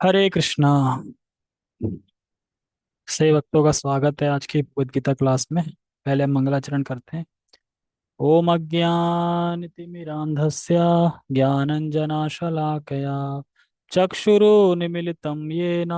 हरे कृष्णा। सही भक्तों का स्वागत है आज की भगवद गीता क्लास में। पहले हम मंगलाचरण करते हैं। ओम अज्ञानतिमिरान्धस्य ज्ञानञ्जनशलाकया चक्षुरुन्मीलितं येन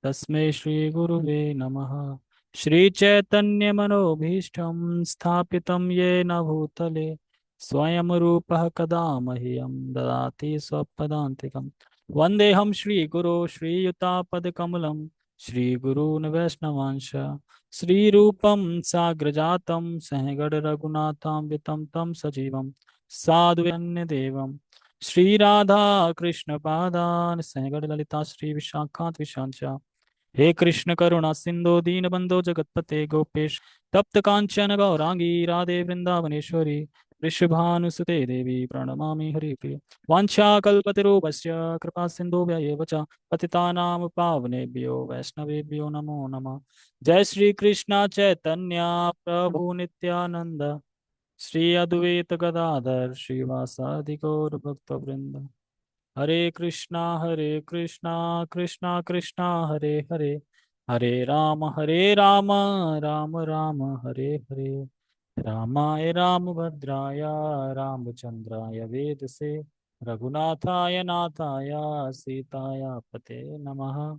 तस्मै श्रीगुरुवे नमः। श्रीचैतन्यमनोभीष्टं स्थापितं येन भूतले स्वयं रूपः कदा मह्यं ददाति स्वपदान्तिकं। वन्देऽहं श्रीगुरो श्रीयुतापदकमलं श्रीगुरून् वैष्णवांश श्रीरूपं साग्रजातं सहगण रघुनाथान्वितं तं सजीवं साद्वैन्यदेवं श्रीराधा कृष्णपादान् सहगण ललिता श्रीविशाखान्विशांच। हे कृष्ण करुणा सिंधु दीनबंधो जगतपते गोपेश तप्त कांचन गौरांगी राधे वृंदावनेश्वरी वृषभानुसुते देवी प्रणमामि हरिप्रिय। वाञ्छाकल्पतरुभ्यश्च कृपा सिन्धुभ्येव च पतितानां पावनेभ्यो वैष्णवेभ्यो नमो नमः। जय श्री कृष्ण चैतन्य प्रभु नित्यानंद श्री अद्वैत गदाधर श्रीवासादि गौर भक्तवृंद। हरे कृष्णा कृष्णा कृष्णा हरे हरे हरे राम राम राम हरे हरे। रामाय रामभद्राय रामचंद्राय वेदसे रघुनाथाय नाथाय सीताय पते नमः।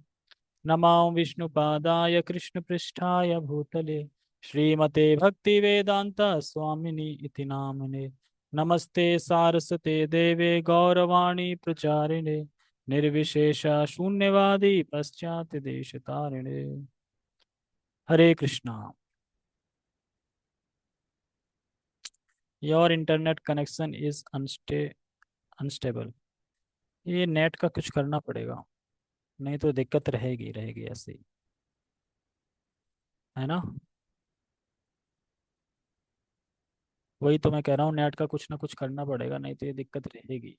नमो विष्णुपादाय कृष्णपृष्ठाय भूतले श्रीमते भक्तिवेदांत स्वामिनि इति नामने। नमस्ते सारस्वते देवे गौरवाणी प्रचारिणे निर्विशेष शून्यवादी पश्चात देश तारिणे। Hare Krishna. Your internet connection is unstable. ये नेट का कुछ करना पड़ेगा, नहीं तो दिक्कत रहेगी रहेगी ऐसे ही, है ना। वही तो मैं कह रहा हूँ, नेट का कुछ ना कुछ करना पड़ेगा, नहीं तो ये दिक्कत रहेगी।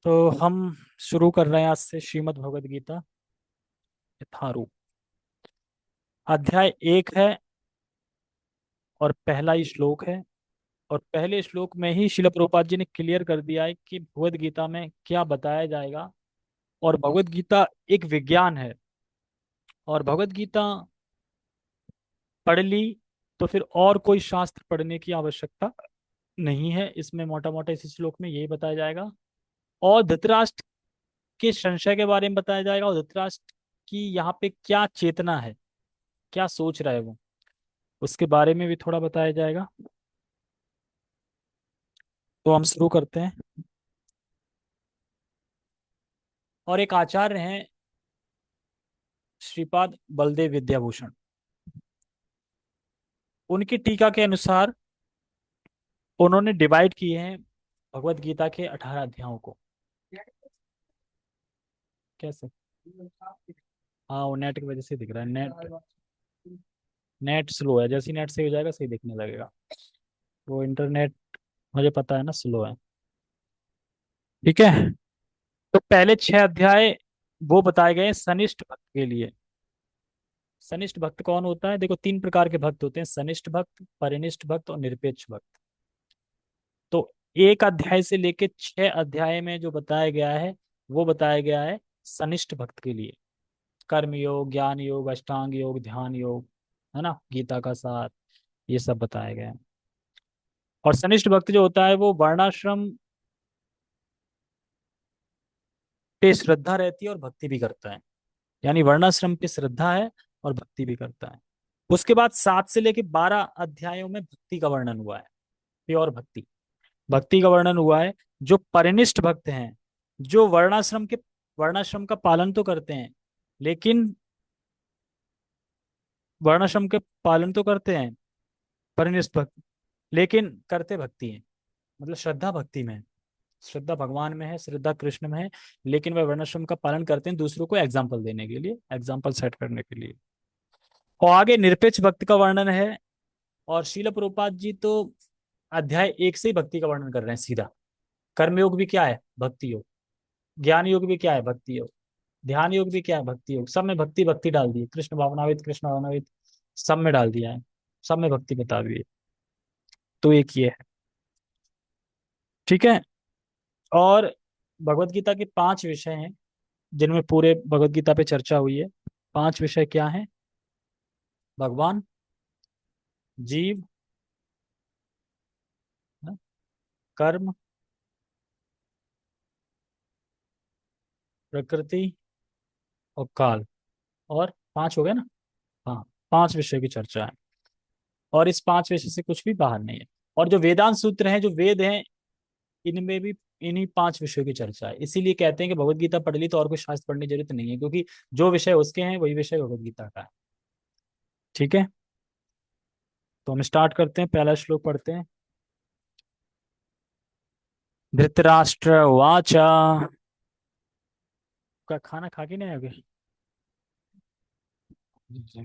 तो हम शुरू कर रहे हैं आज से श्रीमद् भगवद गीता यथारूप। अध्याय एक है और पहला ही श्लोक है। और पहले श्लोक में ही शिल प्रभुपाद जी ने क्लियर कर दिया है कि भगवद गीता में क्या बताया जाएगा। और भगवद गीता एक विज्ञान है, और भगवद गीता पढ़ ली तो फिर और कोई शास्त्र पढ़ने की आवश्यकता नहीं है। इसमें मोटा मोटा इस श्लोक में यही बताया जाएगा। और धृतराष्ट्र के संशय के बारे में बताया जाएगा, और धृतराष्ट्र की यहाँ पे क्या चेतना है, क्या सोच रहा है वो, उसके बारे में भी थोड़ा बताया जाएगा। तो हम शुरू करते हैं। और एक आचार्य हैं श्रीपाद बलदेव विद्याभूषण, उनकी टीका के अनुसार उन्होंने डिवाइड किए हैं भगवत गीता के 18 अध्यायों को। कैसे? हाँ, वो नेट की वजह से दिख रहा है। नेट नेट स्लो है, जैसे ही नेट सही हो जाएगा सही दिखने लगेगा। वो इंटरनेट मुझे पता है ना, स्लो है। ठीक है। तो पहले 6 अध्याय वो बताए गए हैं सनिष्ठ भक्त के लिए। सनिष्ठ भक्त कौन होता है? देखो, 3 प्रकार के भक्त होते हैं: सनिष्ठ भक्त, परिनिष्ठ भक्त और निरपेक्ष भक्त। तो एक अध्याय से लेके 6 अध्याय में जो बताया गया है वो बताया गया है सनिष्ठ भक्त के लिए। कर्म योग, ज्ञान योग, अष्टांग योग, ध्यान योग, है ना, गीता का सार, ये सब बताया गया है। और सनिष्ठ भक्त जो होता है वो वर्णाश्रम पे श्रद्धा रहती है और भक्ति भी करता है। यानी वर्णाश्रम पे श्रद्धा है और भक्ति भी करता है। उसके बाद 7 से लेके 12 अध्यायों में भक्ति का वर्णन हुआ है। प्योर भक्ति, भक्ति का वर्णन हुआ है। जो परिनिष्ठ भक्त हैं, जो वर्णाश्रम का पालन तो करते हैं, लेकिन वर्णाश्रम के पालन तो करते हैं परिनिष्ठ भक्त, लेकिन करते भक्ति है। मतलब श्रद्धा भक्ति में है, श्रद्धा भगवान में है, श्रद्धा कृष्ण में है, लेकिन वह वर्णाश्रम का पालन करते हैं दूसरों को एग्जाम्पल देने के लिए, एग्जाम्पल सेट करने के लिए। और आगे निरपेक्ष भक्त का वर्णन है। और शील प्रभुपाद जी तो अध्याय एक से ही भक्ति का वर्णन कर रहे हैं सीधा। कर्मयोग भी क्या है? भक्ति योग। ज्ञान योग भी क्या है? भक्ति योग। ध्यान योग भी क्या है? भक्ति योग। सब में भक्ति भक्ति डाल दी, कृष्ण भावनावित सब में डाल दिया है, सब में भक्ति बता दी है। तो एक ये है। ठीक है। और भगवत गीता के 5 विषय हैं जिनमें पूरे भगवत गीता पे चर्चा हुई है। 5 विषय क्या हैं? भगवान, जीव, है, कर्म, प्रकृति और काल। और 5 हो गए ना? हाँ, 5 विषय की चर्चा है। और इस 5 विषय से कुछ भी बाहर नहीं है। और जो वेदांत सूत्र हैं, जो वेद हैं, इनमें भी इन्हीं 5 विषयों की चर्चा है। इसीलिए कहते हैं कि भगवत गीता पढ़ ली तो और कोई शास्त्र पढ़ने की जरूरत नहीं है, क्योंकि जो विषय उसके हैं वही विषय भगवत गीता का है। ठीक है, तो हम स्टार्ट करते हैं, पहला श्लोक पढ़ते हैं। धृतराष्ट्र वाचा। का खाना खा के नहीं आगे?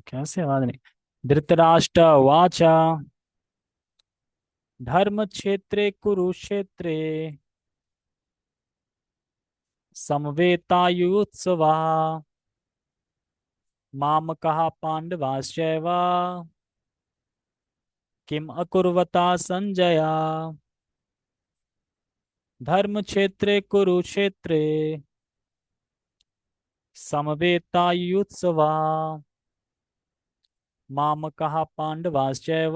कैसे आवाज नहीं? धृतराष्ट्र वाचा। धर्म क्षेत्रे कुरुक्षेत्रे समवेतायुत्सवा मामकः पांडवाश्चैव किम अकुर्वता संजया। धर्म क्षेत्रे कुरुक्षेत्रे समवेतायुत्सवा मामकः पांडवाश्चैव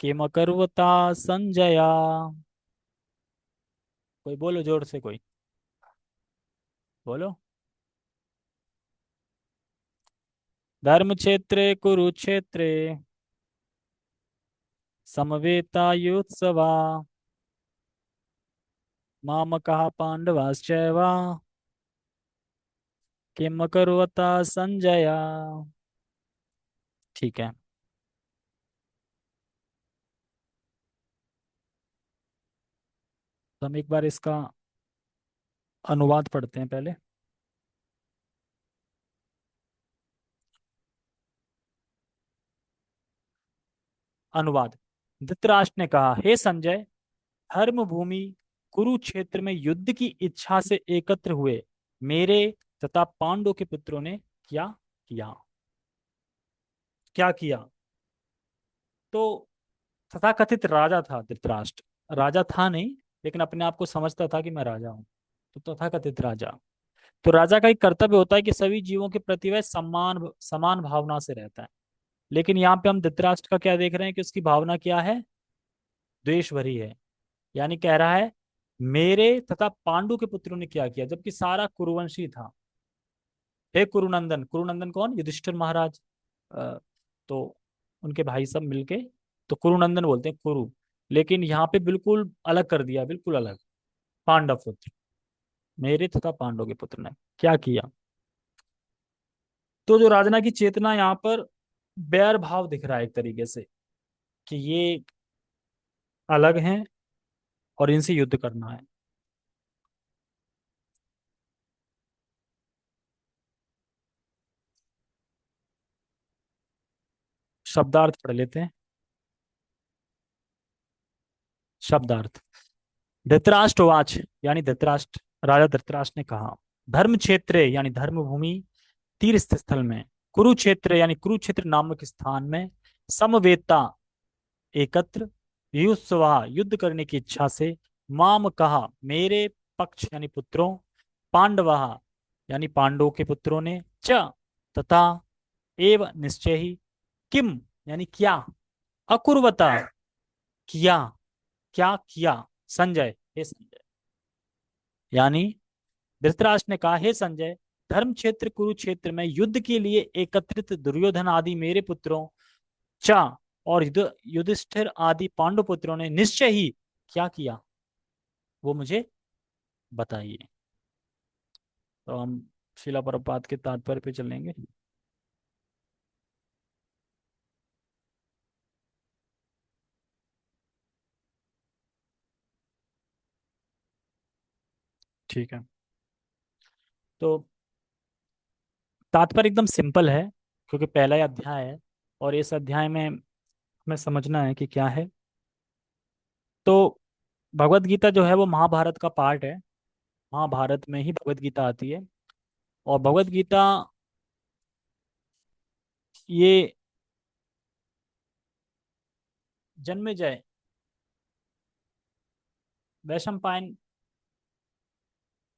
किम अकुर्वता संजया। कोई बोलो जोर से, कोई बोलो। धर्म क्षेत्रे कुरुक्षेत्रे समवेतायुत्सवा मामकः पांडवाश्चैव किम अकुर्वता संजया। ठीक है, तो हम एक बार इसका अनुवाद पढ़ते हैं पहले। अनुवाद। धृतराष्ट्र ने कहा, हे संजय, धर्म भूमि कुरुक्षेत्र में युद्ध की इच्छा से एकत्र हुए मेरे तथा पांडव के पुत्रों ने क्या किया। क्या किया? तो तथाकथित राजा था धृतराष्ट्र। राजा था नहीं, लेकिन अपने आप को समझता था कि मैं राजा हूं। तो तथाकथित राजा। तो राजा का एक कर्तव्य होता है कि सभी जीवों के प्रति वह सम्मान समान भावना से रहता है। लेकिन यहाँ पे हम धृतराष्ट्र का क्या देख रहे हैं कि उसकी भावना क्या है? द्वेष भरी है। यानी कह रहा है मेरे तथा पांडु के पुत्रों ने क्या किया, जबकि सारा कुरुवंशी था। हे कुरुनंदन। कुरुनंदन कौन? युधिष्ठिर महाराज। अ, तो उनके भाई सब मिलके तो कुरुनंदन बोलते हैं, कुरु। लेकिन यहाँ पे बिल्कुल अलग कर दिया, बिल्कुल अलग। पांडव पुत्र, मेरे तथा पांडव के पुत्र ने क्या किया। तो जो राजना की चेतना यहाँ पर बैर भाव दिख रहा है एक तरीके से, कि ये अलग हैं और इनसे युद्ध करना है। शब्दार्थ पढ़ लेते हैं। शब्दार्थ। धृतराष्ट्रवाच, यानी धृतराष्ट्र, राजा धृतराष्ट्र ने कहा, धर्म क्षेत्र यानी धर्म भूमि, तीर्थ स्थल में, कुरुक्षेत्र यानी कुरुक्षेत्र नामक स्थान में, समवेता एकत्र, युत्सवा युद्ध करने की इच्छा से, माम कहा मेरे पक्ष यानी पुत्रों, पांडवा यानी पांडवों के पुत्रों ने, च तथा, एव निश्चय ही, किम यानी क्या, अकुर्वता किया, क्या किया, संजय हे संजय। यानी धृतराष्ट्र ने कहा, हे संजय, धर्म क्षेत्र कुरुक्षेत्र में युद्ध के लिए एकत्रित दुर्योधन आदि मेरे पुत्रों, चा और युधिष्ठिर आदि पांडु पुत्रों ने निश्चय ही क्या किया, वो मुझे बताइए। तो हम शिला प्रपात के तात्पर्य पे चलेंगे। ठीक है, तो तात्पर्य एकदम सिंपल है, क्योंकि पहला ही अध्याय है और इस अध्याय में हमें समझना है कि क्या है। तो भगवत गीता जो है वो महाभारत का पार्ट है। महाभारत में ही भगवत गीता आती है। और भगवत गीता ये जन्मेजय वैशंपायन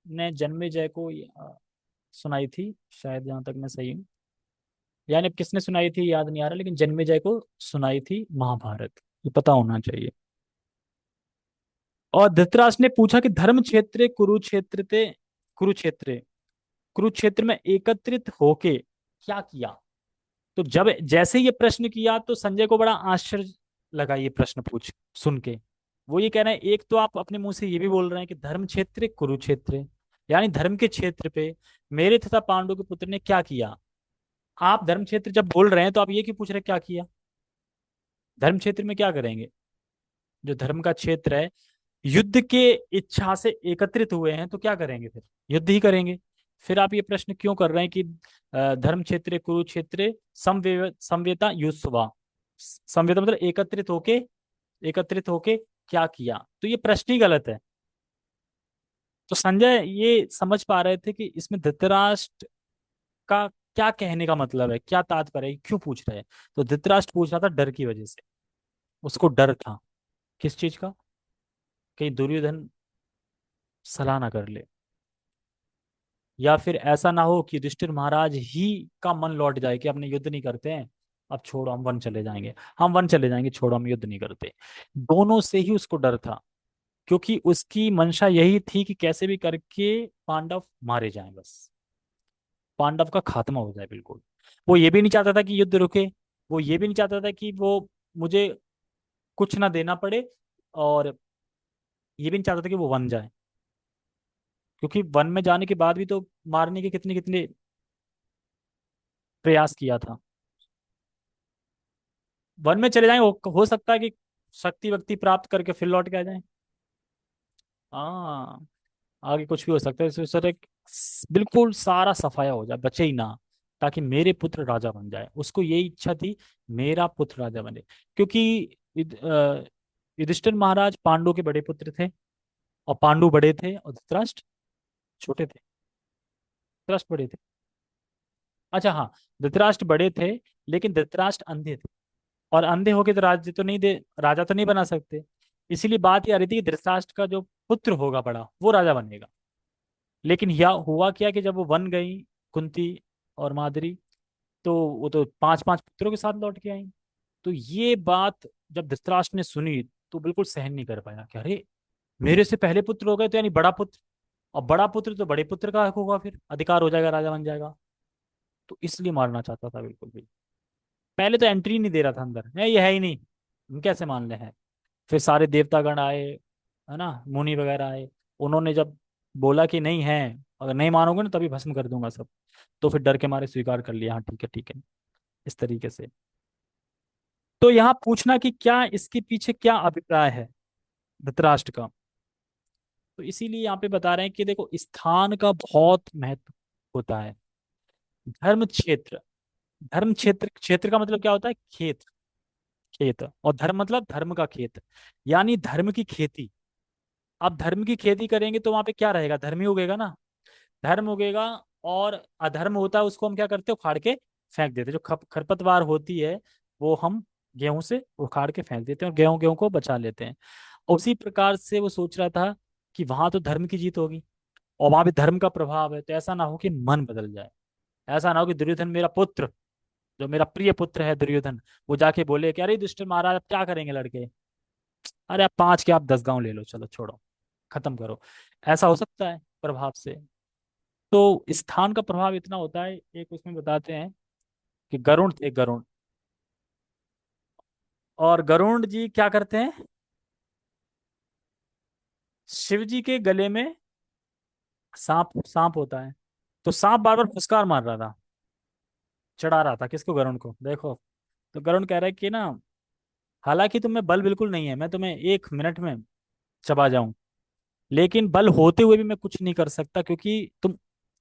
ने जन्मेजय को सुनाई थी, शायद, जहां तक मैं सही हूँ। यानी अब किसने सुनाई थी याद नहीं आ रहा, लेकिन जन्मेजय को सुनाई थी महाभारत, ये पता होना चाहिए। और धृतराष्ट्र ने पूछा कि धर्म क्षेत्र कुरुक्षेत्र कुरुक्षेत्र में एकत्रित होके क्या किया। तो जब जैसे ये प्रश्न किया तो संजय को बड़ा आश्चर्य लगा ये प्रश्न पूछ सुन के। वो ये कह रहे हैं, एक तो आप अपने मुंह से ये भी बोल रहे हैं कि धर्म क्षेत्र कुरुक्षेत्र, यानी धर्म के क्षेत्र पे मेरे तथा पांडु के पुत्र ने क्या किया। आप धर्म क्षेत्र जब बोल रहे हैं तो आप ये क्यों पूछ रहे हैं क्या किया। धर्म क्षेत्र में क्या करेंगे, जो धर्म का क्षेत्र है, युद्ध के इच्छा से एकत्रित हुए हैं तो क्या करेंगे, फिर युद्ध ही करेंगे। फिर आप ये प्रश्न क्यों कर रहे हैं कि धर्म क्षेत्र कुरुक्षेत्र समवेता युस्वा, समवेता मतलब एकत्रित होके क्या किया, तो ये प्रश्न ही गलत है। तो संजय ये समझ पा रहे थे कि इसमें धृतराष्ट्र का क्या कहने का मतलब है, क्या तात्पर्य है, क्यों पूछ रहे हैं। तो धृतराष्ट्र पूछ रहा था डर की वजह से, उसको डर था। किस चीज का, कहीं दुर्योधन सलाह ना कर ले, या फिर ऐसा ना हो कि युधिष्ठिर महाराज ही का मन लौट जाए कि अपने युद्ध नहीं करते हैं, अब छोड़ो हम वन चले जाएंगे, हम वन चले जाएंगे, छोड़ो हम युद्ध नहीं करते। दोनों से ही उसको डर था, क्योंकि उसकी मंशा यही थी कि कैसे भी करके पांडव मारे जाएं, बस पांडव का खात्मा हो जाए बिल्कुल। वो ये भी नहीं चाहता था कि युद्ध रुके, वो ये भी नहीं चाहता था कि वो मुझे कुछ ना देना पड़े, और ये भी नहीं चाहता था कि वो वन जाए, क्योंकि वन में जाने के बाद भी तो मारने के कितने कितने प्रयास किया था। वन में चले जाएं, हो सकता है कि शक्ति वक्ति प्राप्त करके फिर लौट के आ जाएं। हाँ, आगे कुछ भी हो सकता है, इसलिए सर एक बिल्कुल सारा सफाया हो जाए, बचे ही ना, ताकि मेरे पुत्र राजा बन जाए। उसको यही इच्छा थी, मेरा पुत्र राजा बने। क्योंकि युधिष्ठिर महाराज पांडु के बड़े पुत्र थे, और पांडु बड़े थे और धृतराष्ट्र छोटे थे। धृतराष्ट्र बड़े थे, अच्छा हाँ, धृतराष्ट्र बड़े थे, लेकिन धृतराष्ट्र अंधे थे, और अंधे होके तो राजा तो नहीं बना सकते। इसीलिए बात ये आ रही थी कि धृतराष्ट्र का जो पुत्र होगा बड़ा, वो राजा बनेगा। लेकिन यह हुआ क्या कि जब वो वन गई, कुंती और माद्री, तो वो तो पांच पांच पुत्रों के साथ लौट के आई। तो ये बात जब धृतराष्ट्र ने सुनी तो बिल्कुल सहन नहीं कर पाया कि अरे, मेरे से पहले पुत्र हो गए, तो यानी बड़ा पुत्र, और बड़ा पुत्र तो बड़े पुत्र का हक होगा, फिर अधिकार हो जाएगा, राजा बन जाएगा। तो इसलिए मारना चाहता था बिल्कुल भी। पहले तो एंट्री नहीं दे रहा था अंदर, नहीं ये है ही नहीं, हम कैसे मान ले हैं। फिर सारे देवतागण आए, है ना, मुनि वगैरह आए। उन्होंने जब बोला कि नहीं है, अगर नहीं मानोगे ना तभी भस्म कर दूंगा सब, तो फिर डर के मारे स्वीकार कर लिया, हाँ ठीक है ठीक है, इस तरीके से। तो यहाँ पूछना कि क्या इसके पीछे क्या अभिप्राय है धृतराष्ट्र का, तो इसीलिए यहाँ पे बता रहे हैं कि देखो, स्थान का बहुत महत्व होता है। धर्म क्षेत्र, धर्म क्षेत्र, क्षेत्र का मतलब क्या होता है, खेत, खेत, और धर्म मतलब धर्म का खेत, यानी धर्म की खेती। अब धर्म की खेती करेंगे तो वहां पे क्या रहेगा, धर्म ही उगेगा ना, धर्म उगेगा। और अधर्म होता है उसको हम क्या करते हैं, उखाड़ के फेंक देते हैं। जो खरपतवार होती है वो हम गेहूं से उखाड़ के फेंक देते हैं, और गेहूं गेहूं को बचा लेते हैं। उसी प्रकार से वो सोच रहा था कि वहां तो धर्म की जीत होगी, और वहां पे धर्म का प्रभाव है, तो ऐसा ना हो कि मन बदल जाए। ऐसा ना हो कि दुर्योधन मेरा पुत्र, जो मेरा प्रिय पुत्र है दुर्योधन, वो जाके बोले कि अरे युधिष्ठिर महाराज अब क्या करेंगे लड़के, अरे आप 5 के आप 10 गांव ले लो, चलो छोड़ो, खत्म करो। ऐसा हो सकता है प्रभाव से। तो स्थान का प्रभाव इतना होता है, एक उसमें बताते हैं कि गरुण थे, गरुण, और गरुण जी क्या करते हैं, शिव जी के गले में सांप सांप होता है, तो सांप बार बार फुसकार मार रहा था, चढ़ा रहा था किसको, गरुण को, देखो। तो गरुण कह रहा है कि ना, हालांकि तुम्हें बल बिल्कुल नहीं है, मैं तुम्हें 1 मिनट में चबा जाऊं, लेकिन बल होते हुए भी मैं कुछ नहीं कर सकता, क्योंकि तुम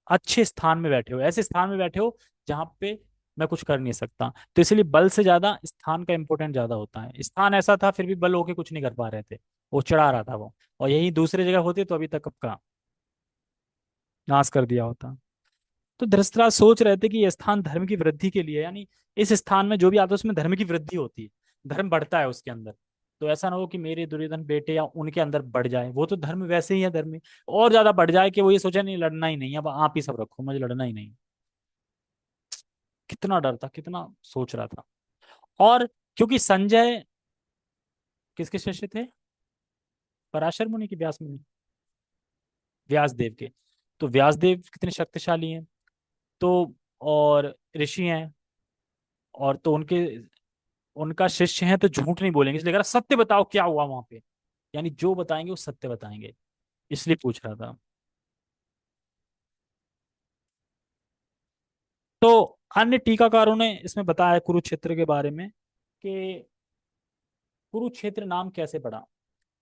अच्छे स्थान में बैठे हो, ऐसे स्थान में बैठे हो जहां पे मैं कुछ कर नहीं सकता। तो इसलिए बल से ज्यादा स्थान का इंपॉर्टेंट ज्यादा होता है। स्थान ऐसा था फिर भी बल होके कुछ नहीं कर पा रहे थे, वो चढ़ा रहा था वो, और यही दूसरी जगह होती तो अभी तक का नाश कर दिया होता। तो धृतराष्ट्र सोच रहे थे कि यह स्थान धर्म की वृद्धि के लिए, यानी इस स्थान में जो भी आता है उसमें धर्म की वृद्धि होती है, धर्म बढ़ता है उसके अंदर। तो ऐसा ना हो कि मेरे दुर्योधन बेटे या उनके अंदर बढ़ जाए, वो तो धर्म वैसे ही है, धर्म में और ज्यादा बढ़ जाए कि वो ये सोचे नहीं लड़ना ही नहीं है, अब आप ही सब रखो, मुझे लड़ना ही नहीं। कितना डर था, कितना सोच रहा था। और क्योंकि संजय किसके शिष्य थे, पराशर मुनि की व्यास मुनि, व्यास देव के। तो व्यास देव कितने शक्तिशाली हैं, तो और ऋषि हैं, और तो उनके उनका शिष्य है, तो झूठ नहीं बोलेंगे, इसलिए कह रहा सत्य बताओ क्या हुआ वहां पे, यानी जो बताएंगे वो सत्य बताएंगे, इसलिए पूछ रहा था। तो अन्य टीकाकारों ने इसमें बताया कुरुक्षेत्र के बारे में कि कुरुक्षेत्र नाम कैसे पड़ा,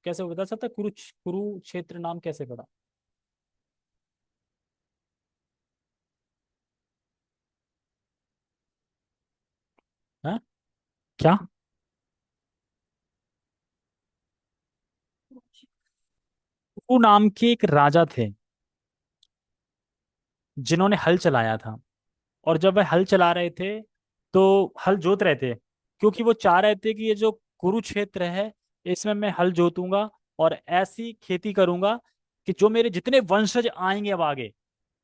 कैसे वो बता सकता है, कुरुक्षेत्र नाम कैसे पड़ा। है क्या। कुरु नाम के एक राजा थे जिन्होंने हल चलाया था, और जब वह हल चला रहे थे तो हल जोत रहे थे, क्योंकि वो चाह रहे थे कि ये जो कुरुक्षेत्र है इसमें मैं हल जोतूंगा और ऐसी खेती करूंगा कि जो मेरे जितने वंशज आएंगे अब आगे,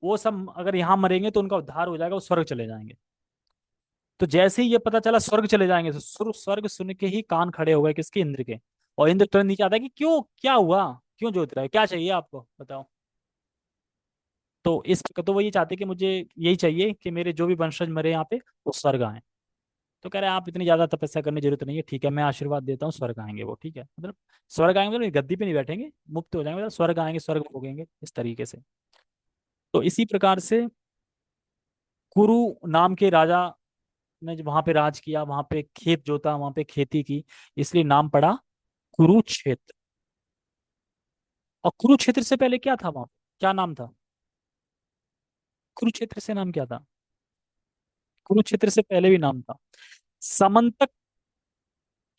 वो सब अगर यहाँ मरेंगे तो उनका उद्धार हो जाएगा, वो स्वर्ग चले जाएंगे। तो जैसे ही ये पता चला स्वर्ग चले जाएंगे, तो स्वर्ग सुन के ही कान खड़े हो गए, किसके, इंद्र के। और इंद्र तुरंत नीचे आता है कि क्यों, क्या हुआ, क्यों जोत रहे हो, क्या चाहिए आपको बताओ। तो इस तो वो ये चाहते कि मुझे यही चाहिए कि मेरे जो भी वंशज मरे यहाँ पे वो स्वर्ग आए। तो कह रहे हैं आप इतनी ज्यादा तपस्या करने की जरूरत नहीं है, ठीक है मैं आशीर्वाद देता हूँ, स्वर्ग आएंगे वो, ठीक है, मतलब स्वर्ग आएंगे मतलब गद्दी पे नहीं बैठेंगे, मुक्त हो जाएंगे, मतलब स्वर्ग आएंगे, स्वर्ग भोगेंगे इस तरीके से। तो इसी प्रकार से कुरु नाम के राजा ने जब वहां पे राज किया, वहां पे खेत जोता, वहां पे खेती की, इसलिए नाम पड़ा कुरुक्षेत्र। और कुरुक्षेत्र से पहले क्या था वहां पे? क्या नाम था, कुरुक्षेत्र से नाम क्या था, कुरुक्षेत्र से पहले भी नाम था समंतक,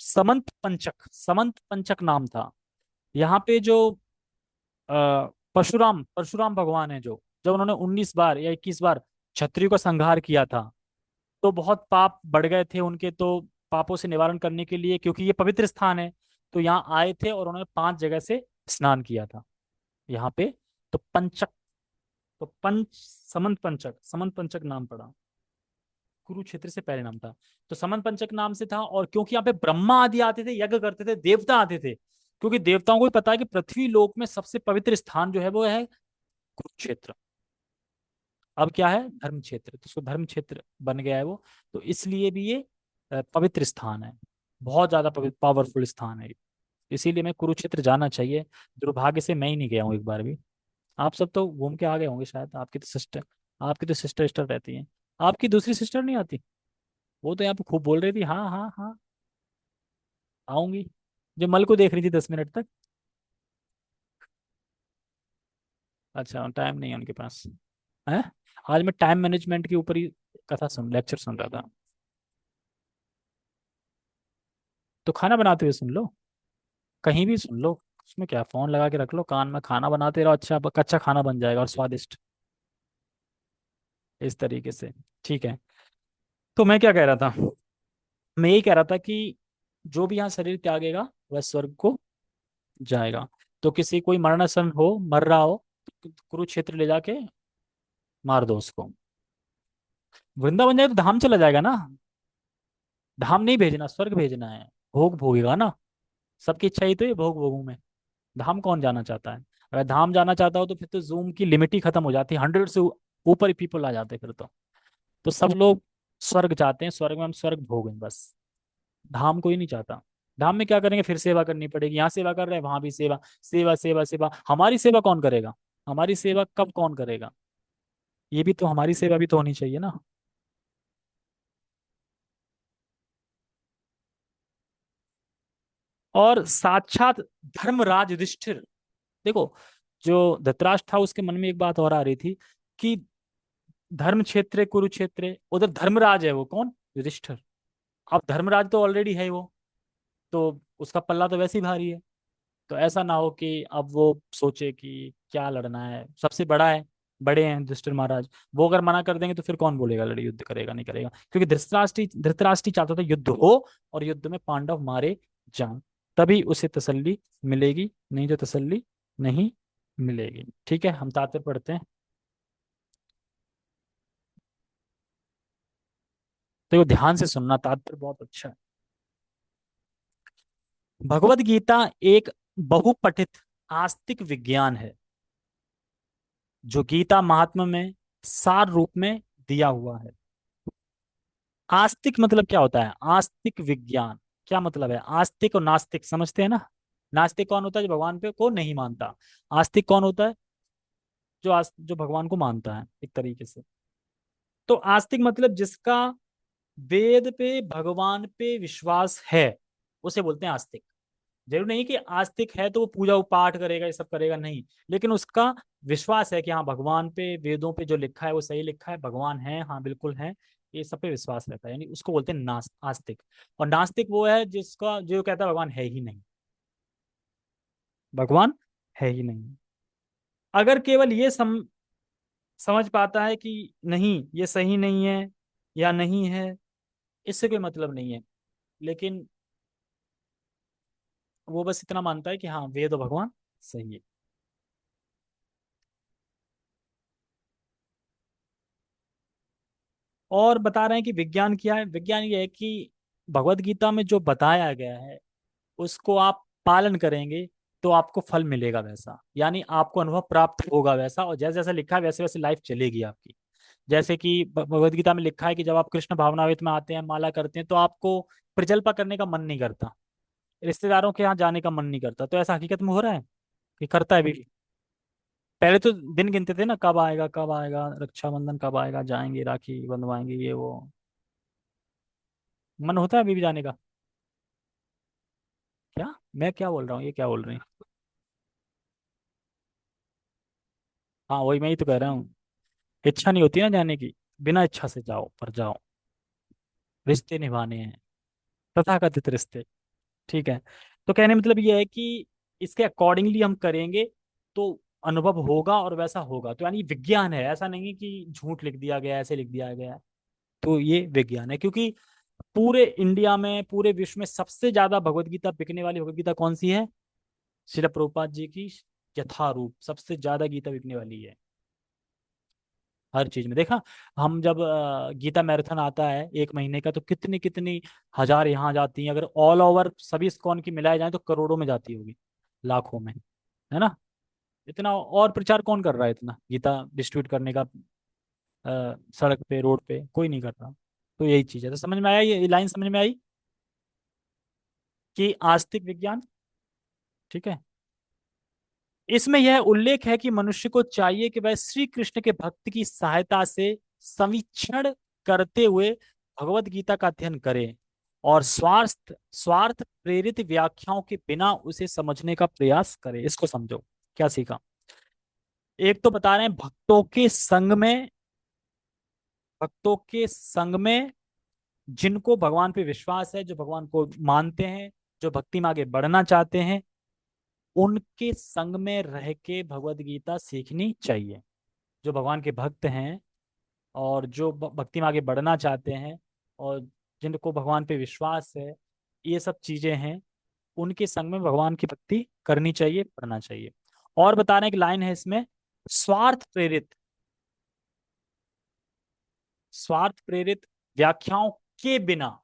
समंत पंचक नाम था। यहाँ पे जो परशुराम परशुराम भगवान है, जो जब उन्होंने 19 बार या 21 बार क्षत्रियो का संहार किया था, तो बहुत पाप बढ़ गए थे उनके, तो पापों से निवारण करने के लिए, क्योंकि ये पवित्र स्थान है, तो यहाँ आए थे और उन्होंने 5 जगह से स्नान किया था यहाँ पे। तो पंचक, तो समंत पंचक नाम पड़ा, कुरुक्षेत्र से पहले नाम था। तो समंत पंचक नाम से था, और क्योंकि यहाँ पे ब्रह्मा आदि आते थे, यज्ञ करते थे, देवता आते थे, क्योंकि देवताओं को भी पता है कि पृथ्वी लोक में सबसे पवित्र स्थान जो है वो है कुरुक्षेत्र। अब क्या है, धर्म क्षेत्र, तो उसको धर्म क्षेत्र बन गया है वो। तो इसलिए भी ये पवित्र स्थान है, बहुत ज्यादा पवित्र पावरफुल स्थान है ये। इसीलिए मैं कुरुक्षेत्र जाना चाहिए। दुर्भाग्य से मैं ही नहीं गया हूँ एक बार भी। आप सब तो घूम के आ गए होंगे शायद, आपकी तो सिस्टर सिस्टर रहती हैं। आपकी दूसरी सिस्टर नहीं आती, वो तो यहाँ पे खूब बोल रही थी, हाँ हाँ हाँ आऊंगी, जो मल को देख रही थी 10 मिनट तक। अच्छा टाइम नहीं है उनके पास है। आज मैं टाइम मैनेजमेंट के ऊपर ही कथा सुन लेक्चर सुन रहा था। तो खाना बनाते हुए सुन लो, कहीं भी सुन लो, उसमें क्या, फोन लगा के रख लो कान में, खाना बनाते रहो, अच्छा अच्छा खाना बन जाएगा और स्वादिष्ट, इस तरीके से। ठीक है। तो मैं क्या कह रहा था, मैं यही कह रहा था कि जो भी यहाँ शरीर त्यागेगा वह स्वर्ग को जाएगा। तो किसी कोई मरणासन हो, मर रहा हो, तो कुरुक्षेत्र ले जाके मार दो उसको, वृंदावन जाए तो धाम चला जाएगा ना। धाम नहीं भेजना, स्वर्ग भेजना है, भोग भोगेगा ना। सबकी इच्छा ही तो ये, भोग भोगू में। धाम कौन जाना चाहता है, अगर धाम जाना चाहता हो तो फिर तो जूम की लिमिट ही खत्म हो जाती है, 100 से ऊपर ही पीपल आ जाते फिर तो सब लोग स्वर्ग चाहते हैं, स्वर्ग में हम स्वर्ग भोगें बस, धाम कोई नहीं चाहता। धाम में क्या करेंगे, फिर सेवा करनी पड़ेगी, यहाँ सेवा कर रहे हैं वहां भी सेवा, सेवा सेवा सेवा, हमारी सेवा कौन करेगा, हमारी सेवा कब कौन करेगा, ये भी तो, हमारी सेवा भी तो होनी चाहिए ना। और साक्षात धर्मराज युधिष्ठिर, देखो, जो धृतराष्ट्र था उसके मन में एक बात और आ रही थी कि धर्म क्षेत्र कुरुक्षेत्र, उधर धर्मराज है, वो कौन, युधिष्ठिर। अब धर्मराज तो ऑलरेडी है वो, तो उसका पल्ला तो वैसे ही भारी है। तो ऐसा ना हो कि अब वो सोचे कि क्या लड़ना है, सबसे बड़ा है, बड़े हैं युधिष्ठिर महाराज, वो अगर मना कर देंगे तो फिर कौन बोलेगा लड़े, युद्ध करेगा नहीं करेगा, क्योंकि धृतराष्ट्र ही चाहता था युद्ध हो, और युद्ध में पांडव मारे जाएं, तभी उसे तसल्ली मिलेगी, नहीं तो तसल्ली नहीं मिलेगी। ठीक है, हम तात्पर्य पढ़ते हैं। तो ये ध्यान से सुनना, तात्पर्य बहुत अच्छा है। भगवत गीता एक बहुपठित आस्तिक विज्ञान है, जो गीता महात्म्य में सार रूप में दिया हुआ है। आस्तिक मतलब क्या होता है? आस्तिक विज्ञान क्या मतलब है? आस्तिक और नास्तिक समझते हैं ना? नास्तिक कौन होता है? जो भगवान पे को नहीं मानता। आस्तिक कौन होता है? जो भगवान को मानता है एक तरीके से। तो आस्तिक मतलब जिसका वेद पे, भगवान पे विश्वास है, उसे बोलते हैं आस्तिक। जरूर नहीं कि आस्तिक है तो वो पूजा पाठ करेगा, ये सब करेगा, नहीं। लेकिन उसका विश्वास है कि हाँ, भगवान पे, वेदों पे जो लिखा है वो सही लिखा है, भगवान है, हाँ बिल्कुल है, ये सब पे विश्वास रहता है, यानी उसको बोलते हैं आस्तिक। और नास्तिक वो है जिसका जो कहता है भगवान है ही नहीं, भगवान है ही नहीं। अगर केवल ये समझ पाता है कि नहीं ये सही नहीं है या नहीं है, इससे कोई मतलब नहीं है। लेकिन वो बस इतना मानता है कि हाँ, वेद और भगवान सही है। और बता रहे हैं कि विज्ञान क्या है? विज्ञान ये है कि भगवत गीता में जो बताया गया है उसको आप पालन करेंगे तो आपको फल मिलेगा वैसा, यानी आपको अनुभव प्राप्त होगा वैसा, और जैसे जैसा लिखा है वैसे वैसे लाइफ चलेगी आपकी। जैसे कि भगवत गीता में लिखा है कि जब आप कृष्ण भावनामृत में आते हैं, माला करते हैं, तो आपको प्रजल्पा करने का मन नहीं करता, रिश्तेदारों के यहाँ जाने का मन नहीं करता। तो ऐसा हकीकत में हो रहा है कि करता है भी? पहले तो दिन गिनते थे ना, कब आएगा कब आएगा, रक्षाबंधन कब आएगा, जाएंगे राखी बंधवाएंगे, ये वो। मन होता है अभी भी जाने का? क्या मैं क्या बोल रहा हूँ, ये क्या बोल रही हैं? हाँ वही मैं ही तो कह रहा हूँ। इच्छा नहीं होती ना जाने की, बिना इच्छा से जाओ, पर जाओ, रिश्ते निभाने हैं, तथाकथित रिश्ते। ठीक है। तो कहने मतलब ये है कि इसके अकॉर्डिंगली हम करेंगे तो अनुभव होगा और वैसा होगा। तो यानी विज्ञान है, ऐसा नहीं है कि झूठ लिख दिया गया है, ऐसे लिख दिया गया है। तो ये विज्ञान है, क्योंकि पूरे इंडिया में, पूरे विश्व में सबसे ज्यादा भगवत गीता बिकने वाली भगवत गीता कौन सी है? श्रील प्रभुपाद जी की यथारूप सबसे ज्यादा गीता बिकने वाली है। हर चीज में देखा। हम जब गीता मैराथन आता है एक महीने का, तो कितनी कितनी हजार यहाँ जाती हैं। अगर ऑल ओवर सभी इस्कॉन की मिलाए जाए तो करोड़ों में जाती होगी, लाखों में, है ना? इतना और प्रचार कौन कर रहा है? इतना गीता डिस्ट्रीब्यूट करने का सड़क पे, रोड पे कोई नहीं कर रहा। तो यही चीज है। तो समझ में आया? ये लाइन समझ में आई कि आस्तिक विज्ञान। ठीक है। इसमें यह उल्लेख है कि मनुष्य को चाहिए कि वह श्री कृष्ण के भक्त की सहायता से समीक्षण करते हुए भगवत गीता का अध्ययन करे, और स्वार्थ स्वार्थ प्रेरित व्याख्याओं के बिना उसे समझने का प्रयास करे। इसको समझो, क्या सीखा? एक तो बता रहे हैं भक्तों के संग में, जिनको भगवान पे विश्वास है, जो भगवान को मानते हैं, जो भक्ति में आगे बढ़ना चाहते हैं, उनके संग में रह के भगवत गीता सीखनी चाहिए। जो भगवान के भक्त हैं और जो भक्ति में आगे बढ़ना चाहते हैं, और जिनको भगवान पे विश्वास है, ये सब चीजें हैं, उनके संग में भगवान की भक्ति करनी चाहिए, पढ़ना चाहिए। और बताने की लाइन है इसमें, स्वार्थ प्रेरित स्वार्थ प्रेरित व्याख्याओं के बिना।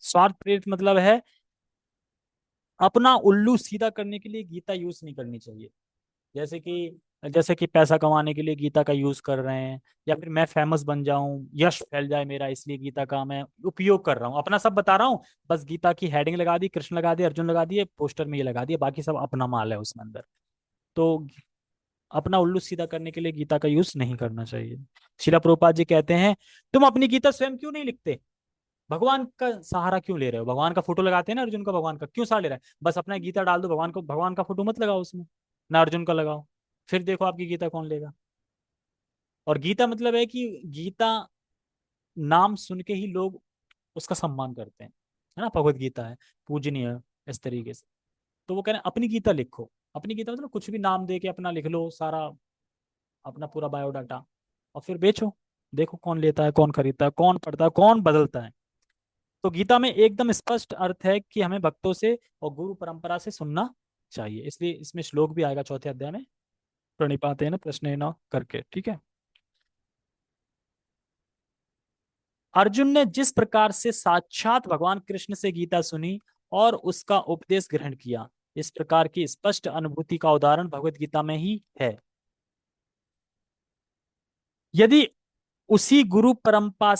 स्वार्थ प्रेरित मतलब है अपना उल्लू सीधा करने के लिए गीता यूज नहीं करनी चाहिए। जैसे कि पैसा कमाने के लिए गीता का यूज कर रहे हैं, या फिर मैं फेमस बन जाऊं, यश फैल जाए मेरा, इसलिए गीता का मैं उपयोग कर रहा हूँ, अपना सब बता रहा हूँ। बस गीता की हेडिंग लगा दी, कृष्ण लगा दिए, अर्जुन लगा दिए, पोस्टर में ये लगा दिया, बाकी सब अपना माल है उसमें अंदर। तो अपना उल्लू सीधा करने के लिए गीता का यूज नहीं करना चाहिए। शिला प्रभुपाद जी कहते हैं, तुम अपनी गीता स्वयं क्यों नहीं लिखते? भगवान का सहारा क्यों ले रहे हो? भगवान का फोटो लगाते हैं ना अर्जुन का, भगवान का क्यों सहारा ले रहा है? बस अपना गीता डाल दो, भगवान का फोटो मत लगाओ उसमें, ना अर्जुन का लगाओ। फिर देखो आपकी गीता कौन लेगा। और गीता मतलब है कि गीता नाम सुन के ही लोग उसका सम्मान करते हैं, है ना? भगवत गीता है, पूजनीय है, इस तरीके से। तो वो कह रहे हैं अपनी गीता लिखो। अपनी गीता मतलब कुछ भी नाम दे के अपना लिख लो सारा, अपना पूरा बायोडाटा, और फिर बेचो। देखो कौन लेता है, कौन खरीदता है, कौन पढ़ता है, कौन बदलता है। तो गीता में एकदम स्पष्ट अर्थ है कि हमें भक्तों से और गुरु परंपरा से सुनना चाहिए, इसलिए इसमें श्लोक भी आएगा चौथे अध्याय में, प्रणिपातेन प्रश्नेन करके, ठीक है। अर्जुन ने जिस प्रकार से साक्षात भगवान कृष्ण से गीता सुनी और उसका उपदेश ग्रहण किया, इस प्रकार की स्पष्ट अनुभूति का उदाहरण भगवत गीता में ही है। यदि उसी गुरु परंपरा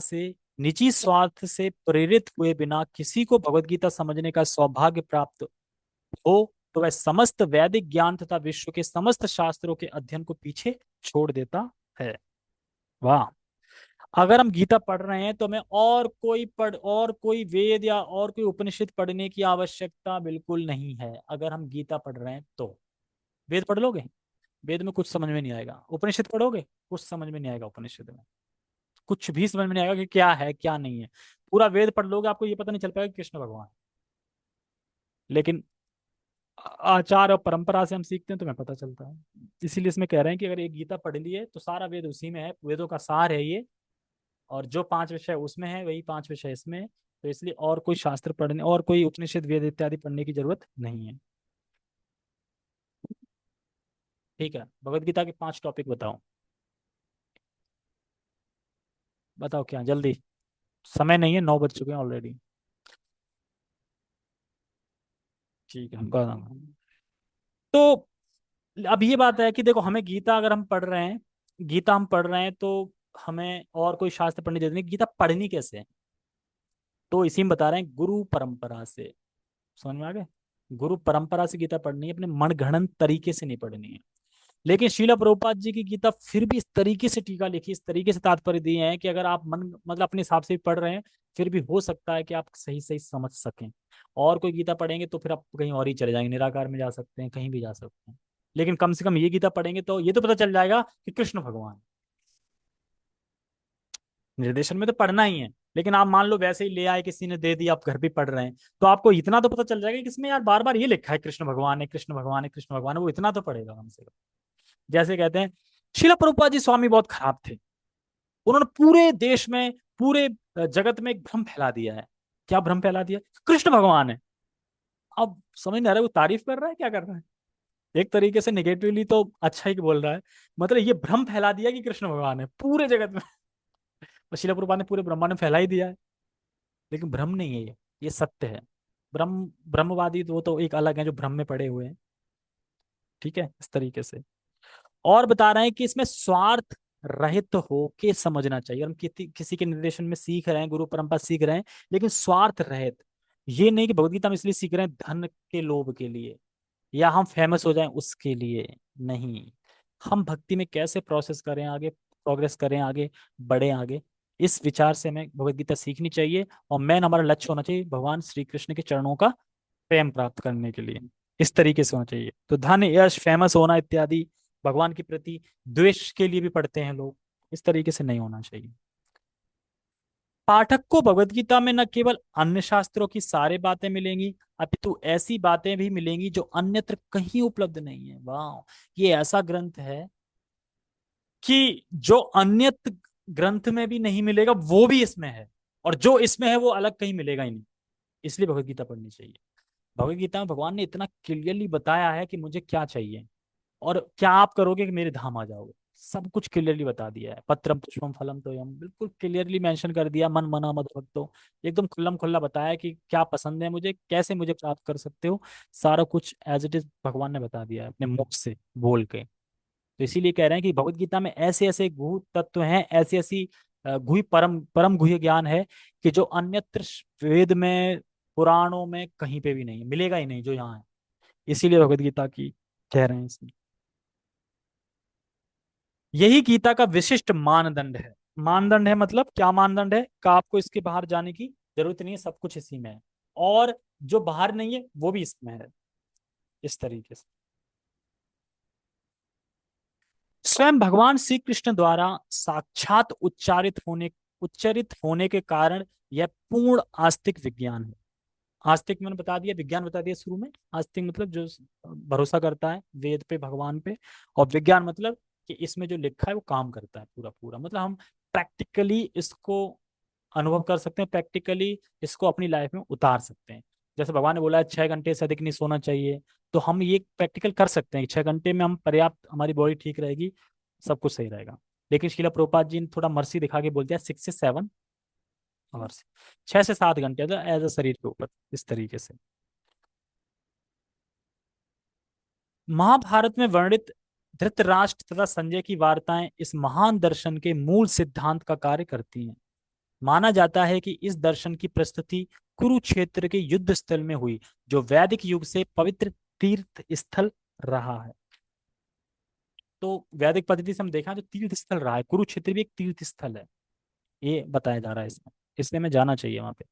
से निजी स्वार्थ से प्रेरित हुए बिना किसी को भगवत गीता समझने का सौभाग्य प्राप्त हो, तो वह समस्त वैदिक ज्ञान तथा विश्व के समस्त शास्त्रों के अध्ययन को पीछे छोड़ देता है। वाह। अगर हम गीता पढ़ रहे हैं तो हमें और कोई वेद या और कोई उपनिषद पढ़ने की आवश्यकता बिल्कुल नहीं है। अगर हम गीता पढ़ रहे हैं तो वेद पढ़ लोगे, वेद में कुछ समझ में नहीं आएगा। उपनिषद पढ़ोगे, कुछ समझ में नहीं आएगा उपनिषद में, कुछ भी समझ में नहीं आएगा कि क्या है क्या नहीं है। पूरा वेद पढ़ लोगे, आपको ये पता नहीं चल पाएगा कि कृष्ण भगवान है। लेकिन आचार और परंपरा से हम सीखते हैं तो हमें पता चलता है। इसीलिए इसमें कह रहे हैं कि अगर एक गीता पढ़ ली है तो सारा वेद उसी में है, वेदों का सार है ये, और जो 5 विषय उसमें है वही 5 विषय इसमें है। तो इसलिए और कोई शास्त्र पढ़ने और कोई उपनिषद वेद इत्यादि पढ़ने की जरूरत नहीं है। ठीक है, भगवत गीता के 5 टॉपिक बताओ। बताओ क्या, जल्दी, समय नहीं है, 9 बज चुके हैं ऑलरेडी। ठीक है, हम कर रहा हूँ। तो अब ये बात है कि देखो, हमें गीता अगर हम पढ़ रहे हैं, गीता हम पढ़ रहे हैं तो हमें और कोई शास्त्र पढ़ने की जरूरत नहीं। गीता पढ़नी कैसे है, तो इसी में बता रहे हैं, गुरु परंपरा से। समझ में आ गए? गुरु परंपरा से गीता पढ़नी है, अपने मनगढ़ंत तरीके से नहीं पढ़नी है। लेकिन श्रीला प्रभुपाद जी की गीता फिर भी इस तरीके से टीका लिखी, इस तरीके से तात्पर्य दिए हैं कि अगर आप मन मतलब अपने हिसाब से भी पढ़ रहे हैं, फिर भी हो सकता है कि आप सही सही समझ सकें। और कोई गीता पढ़ेंगे तो फिर आप कहीं और ही चले जाएंगे, निराकार में जा सकते हैं, कहीं भी जा सकते हैं। लेकिन कम से कम ये गीता पढ़ेंगे तो ये तो पता चल जाएगा कि कृष्ण भगवान, निर्देशन में तो पढ़ना ही है। लेकिन आप मान लो वैसे ही ले आए, किसी ने दे दिया, आप घर भी पढ़ रहे हैं, तो आपको इतना तो पता चल जाएगा कि इसमें यार बार बार ये लिखा है कृष्ण भगवान है, कृष्ण भगवान है, कृष्ण भगवान है, वो इतना तो पड़ेगा कम से कम। जैसे कहते हैं, शिला प्रभुपाद जी स्वामी बहुत खराब थे, उन्होंने पूरे देश में, पूरे जगत में एक भ्रम फैला दिया है। क्या भ्रम फैला दिया? कृष्ण भगवान है। अब समझ नहीं आ रहा है, वो तारीफ कर रहा है क्या कर रहा है? एक तरीके से नेगेटिवली तो अच्छा ही बोल रहा है। मतलब ये भ्रम फैला दिया कि कृष्ण भगवान है पूरे जगत में। और शिला प्रभुपाद ने पूरे ब्रह्मांड में फैला ही दिया है। लेकिन भ्रम नहीं है ये सत्य है। ब्रह्मवादी तो वो तो एक अलग है जो भ्रम में पड़े हुए हैं। ठीक है, इस तरीके से। और बता रहे हैं कि इसमें स्वार्थ रहित हो के समझना चाहिए। हम किसी के निर्देशन में सीख रहे हैं, गुरु परंपरा सीख रहे हैं, लेकिन स्वार्थ रहित। ये नहीं कि भगवत गीता हम इसलिए सीख रहे हैं धन के लोभ के लिए, या हम फेमस हो जाएं उसके लिए। नहीं, हम भक्ति में कैसे प्रोसेस करें आगे, प्रोग्रेस करें आगे, बढ़े आगे, इस विचार से हमें भगवत गीता सीखनी चाहिए। और मेन हमारा लक्ष्य होना चाहिए भगवान श्री कृष्ण के चरणों का प्रेम प्राप्त करने के लिए। इस तरीके से होना चाहिए। तो धन यश फेमस होना इत्यादि भगवान के प्रति द्वेष के लिए भी पढ़ते हैं लोग, इस तरीके से नहीं होना चाहिए। पाठक को भगवत गीता में न केवल अन्य शास्त्रों की सारी बातें मिलेंगी, अपितु ऐसी बातें भी मिलेंगी जो अन्यत्र कहीं उपलब्ध नहीं है। वाह, ये ऐसा ग्रंथ है कि जो अन्यत्र ग्रंथ में भी नहीं मिलेगा वो भी इसमें है, और जो इसमें है वो अलग कहीं मिलेगा ही नहीं। इसलिए भगवत गीता पढ़नी चाहिए। भगवत गीता में भगवान ने इतना क्लियरली बताया है कि मुझे क्या चाहिए और क्या आप करोगे कि मेरे धाम आ जाओगे। सब कुछ क्लियरली बता दिया है। पत्रम पुष्पम फलम तोयम, बिल्कुल क्लियरली मेंशन कर दिया। मन मना मद भक्तो, एकदम खुल्लम खुल्ला बताया कि क्या पसंद है मुझे, कैसे मुझे प्राप्त कर सकते हो। सारा कुछ एज इट इज भगवान ने बता दिया है अपने मुख से बोल के। तो इसीलिए कह रहे हैं कि भगवत गीता में ऐसे ऐसे गुह तत्व हैं, ऐसी ऐसी गुही परम परम गुह्य ज्ञान है कि जो अन्यत्र वेद में, पुराणों में कहीं पे भी नहीं है, मिलेगा ही नहीं जो यहाँ है। इसीलिए भगवत गीता की कह रहे हैं इसमें। यही गीता का विशिष्ट मानदंड है। मानदंड है मतलब क्या मानदंड है का, आपको इसके बाहर जाने की जरूरत नहीं है, सब कुछ इसी में है। और जो बाहर नहीं है वो भी इसमें है। इस तरीके से स्वयं भगवान श्री कृष्ण द्वारा साक्षात उच्चरित होने के कारण यह पूर्ण आस्तिक विज्ञान है। आस्तिक मैंने बता दिया, विज्ञान बता दिया शुरू में। आस्तिक मतलब जो भरोसा करता है वेद पे, भगवान पे। और विज्ञान मतलब कि इसमें जो लिखा है वो काम करता है पूरा पूरा, मतलब हम प्रैक्टिकली इसको अनुभव कर सकते हैं प्रैक्टिकली, इसको अपनी लाइफ में उतार सकते हैं। जैसे भगवान ने बोला है 6 घंटे से अधिक नहीं सोना चाहिए, तो हम ये प्रैक्टिकल कर सकते हैं कि 6 घंटे में हम पर्याप्त, हमारी बॉडी ठीक रहेगी, सब कुछ सही रहेगा। लेकिन शिला प्रभुपाद जी ने थोड़ा मर्सी दिखा के बोल दिया 6 से 7 आवर्स, 6 से 7 घंटे एज अ शरीर के ऊपर, इस तरीके से। महाभारत में वर्णित धृतराष्ट्र तथा संजय की वार्ताएं इस महान दर्शन के मूल सिद्धांत का कार्य करती हैं। माना जाता है कि इस दर्शन की प्रस्तुति कुरुक्षेत्र के युद्ध स्थल में हुई, जो वैदिक युग से पवित्र तीर्थ स्थल रहा है। तो वैदिक पद्धति से हम देखा तो तीर्थ स्थल रहा है, कुरुक्षेत्र भी एक तीर्थ स्थल है, ये बताया जा रहा है इसमें, इसलिए हमें जाना चाहिए वहां पे।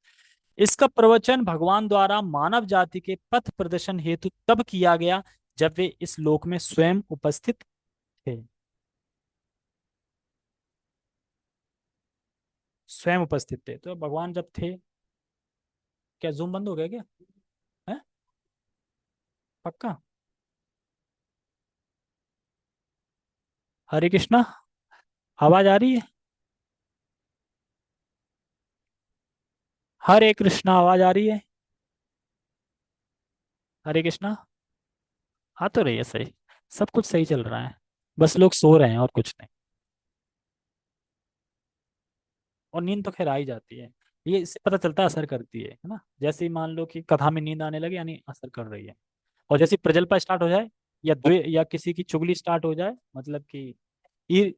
इसका प्रवचन भगवान द्वारा मानव जाति के पथ प्रदर्शन हेतु तब किया गया जब वे इस लोक में स्वयं उपस्थित थे। स्वयं उपस्थित थे तो भगवान जब थे, क्या जूम बंद हो गया क्या? है? पक्का? हरे कृष्णा, आवाज आ रही है? हरे कृष्णा, आवाज आ रही है? हरे कृष्णा, आ तो रही है सही, सब कुछ सही चल रहा है, बस लोग सो रहे हैं और कुछ नहीं। और नींद तो खैर आ ही जाती है, ये इससे पता चलता है असर करती है ना। जैसे ही मान लो कि कथा में नींद आने लगे, यानी असर कर रही है। और जैसे ही प्रजल्पा स्टार्ट हो जाए, या द्वे या किसी की चुगली स्टार्ट हो जाए, मतलब कि ये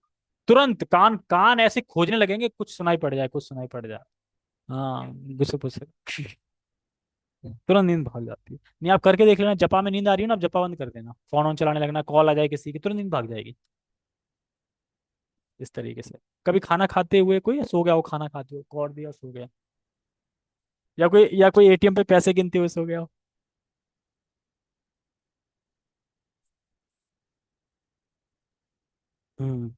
तुरंत कान कान ऐसे खोजने लगेंगे, कुछ सुनाई पड़ जाए, कुछ सुनाई पड़ जाए। हाँ, गुस्से पुस्से तुरंत नींद भाग जाती है। नहीं, आप करके देख लेना, जपा में नींद आ रही है ना, आप जपा बंद कर देना, फोन ऑन चलाने लगना, कॉल आ जाए किसी की, तुरंत नींद भाग जाएगी। इस तरीके से। कभी खाना खाते हुए कोई सो गया हो, खाना खाते हुए कॉल दिया सो गया, या कोई एटीएम पे पैसे गिनते हुए सो गया हो। हम्म।